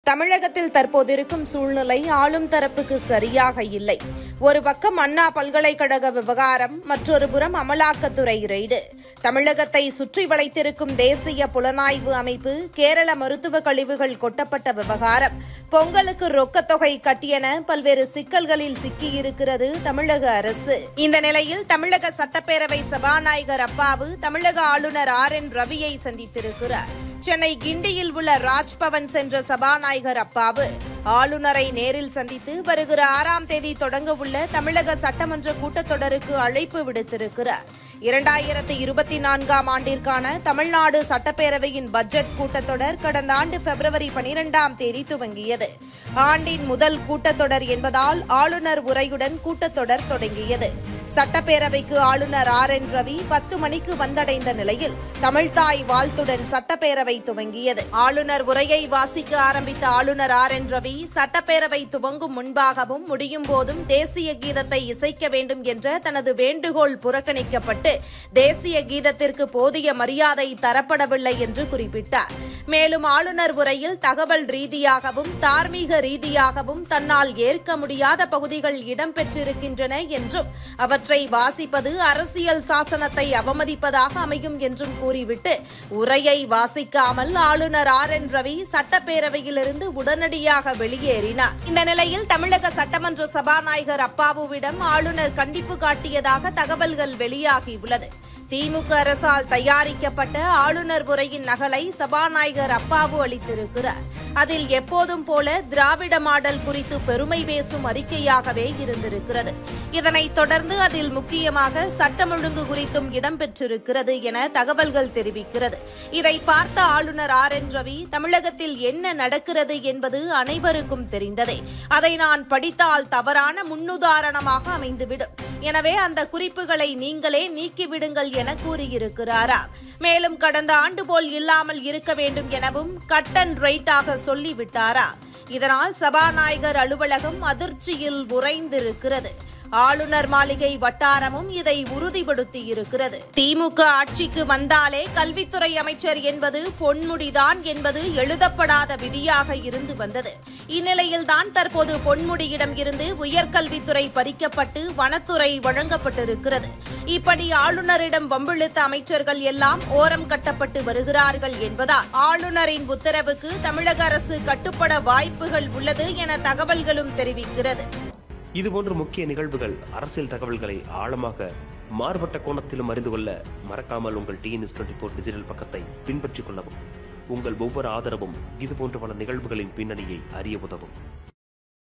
தமிழகத்தில் தற்போது இருக்கும் சூழ்நிலை ஆளும் தரப்புக்கு சரியாக இல்லை. ஒரு பக்கம் அண்ணா பல்கலைக்கழக விவகாரம், மற்றொரு புறம் அமலாக்கத்துறை ரெய்டு. தமிழகத்தை சுற்றி வளைத்திருக்கும் தேசிய புலனாய்வு அமைப்பு, கேரள மருத்துவ கழிவுகள் கொட்டப்பட்ட விவகாரம், பொங்கலுக்கு ரொக்கத்தொகை கட்டியென பல்வேறு சிக்கல்களில் சிக்கியிருக்கிறது தமிழக அரசு. இந்த நிலையில் தமிழக சட்டப்பேரவை சபாநாயகர் அப்பாவு தமிழக ஆளுநர் RN ரவியை சந்தித்திருக்கிறார். சென்னை கிண்டியில் உள்ள ராஜ்பவன் சென்ற சபாநாயகர் அப்பாவு ஆளுநரை நேரில் சந்தித்து வருகிற 6ஆம் தேதி தொடங்க உள்ள தமிழக சட்டமன்ற கூட்டத்தொடருக்கு அழைப்பு விடுத்திருக்கிறார். 2024ஆம் ஆண்டிற்கான தமிழ்நாடு சட்டப்பேரவையின் பட்ஜெட் கூட்டத்தொடர் கடந்த ஆண்டு பிப்ரவரி 12ஆம் தேதி துவங்கியது. ஆண்டின் முதல் கூட்டத்தொடர் என்பதால் ஆளுநர் உரையுடன் கூட்டத்தொடர் தொடங்கியது. சட்டப்பேரவைக்கு ஆளுநர் RN ரவி 10 மணிக்கு வந்தடைந்த நிலையில் தமிழ்தாய் வாழ்த்துடன் சட்டப்பேரவை துவங்கியது. ஆளுநர் உரையை வாசிக்க ஆரம்பித்த ஆளுநர் RN ரவி சட்டப்பேரவை துவங்கும் முன்பாகவும் முடியும் போதும் தேசிய கீதத்தை இசைக்க வேண்டும் என்ற தனது வேண்டுகோள் புறக்கணிக்கப்பட்டு தேசிய கீதத்திற்கு போதிய மரியாதை தரப்படவில்லை என்று குறிப்பிட்டார். மேலும் ஆளுநர் உரையில் தகவல் ரீதியாகவும் தார்மீக ரீதியாகவும் தன்னால் ஏற்க முடியாத பகுதிகள் இடம்பெற்றிருக்கின்றன என்றும் அவற்றை வாசிப்பது அரசியல் சாசனத்தை அவமதிப்பதாக அமையும் என்றும் கூறிவிட்டு உரையை வாசிக்காமல் ஆளுநர் RN ரவி சட்டப்பேரவையிலிருந்து உடனடியாக வெளியேறினார். இந்த நிலையில் தமிழக சட்டமன்ற சபாநாயகர் அப்பாவுவிடம் ஆளுநர் கண்டிப்பு காட்டியதாக தகவல்கள் வெளியாகியுள்ளது. திமுக அரசால் தயாரிக்கப்பட்ட ஆளுநர் உரையின் நகலை சபாநாயகர் அப்பாவு அளித்திருக்கிறார். அதில் எப்போதும் போல திராவிட மாடல் குறித்து பெருமை பேசும் அறிக்கையாகவே இருந்திருக்கிறது. இதனைத் தொடர்ந்து அதில் முக்கியமாக சட்டம் ஒழுங்கு குறித்தும் இடம்பெற்றிருக்கிறது என தகவல்கள் தெரிவிக்கிறது. இதை பார்த்த ஆளுநர் RN ரவி தமிழகத்தில் என்ன நடக்கிறது என்பது அனைவருக்கும் தெரிந்ததே. அதை நான் படித்தால் தவறான முன்னுதாரணமாக அமைந்துவிடும். எனவே அந்த குறிப்புகளை நீங்களே நீக்கிவிடுங்கள் என கூறியிருக்கிறாராம். மேலும் கடந்த ஆண்டு போல் இல்லாமல் இருக்க வேண்டும் எனவும் கட் அண்ட் ரைட்டாக சொல்லிவிட்டாராம். இதனால் சபாநாயகர் அலுவலகம் அதிர்ச்சியில் உறைந்திருக்கிறது. ஆளுநர் மாளிகை வட்டாரமும் இதை உறுதிப்படுத்தியிருக்கிறது. திமுக ஆட்சிக்கு வந்தாலே கல்வித்துறை அமைச்சர் என்பது பொன்முடிதான் என்பது எழுதப்படாத விதியாக இருந்து வந்தது. இந்நிலையில்தான் தற்போது பொன்முடியிடம் இருந்து உயர்கல்வித்துறை பறிக்கப்பட்டு வனத்துறை வழங்கப்பட்டிருக்கிறது. இப்படி ஆளுநரிடம் வம்பிழுத்த அமைச்சர்கள் எல்லாம் ஓரம் கட்டப்பட்டு வருகிறார்கள் என்பதால் ஆளுநரின் உத்தரவுக்கு தமிழக அரசு கட்டுப்பட வாய்ப்புகள் உள்ளது என தகவல்களும் தெரிவிக்கிறது. இதுபோன்ற முக்கிய நிகழ்வுகள், அரசியல் தகவல்களை ஆழமாக மாறுபட்ட கோணத்திலும் அறிந்து கொள்ள மறக்காமல் உங்கள் TNS24 டிஜிட்டல் பக்கத்தை பின்பற்றிக் கொள்ளவும். உங்கள் ஒவ்வொரு ஆதரவும் இதுபோன்ற பல நிகழ்வுகளின் பின்னணியை அறிய உதவும்.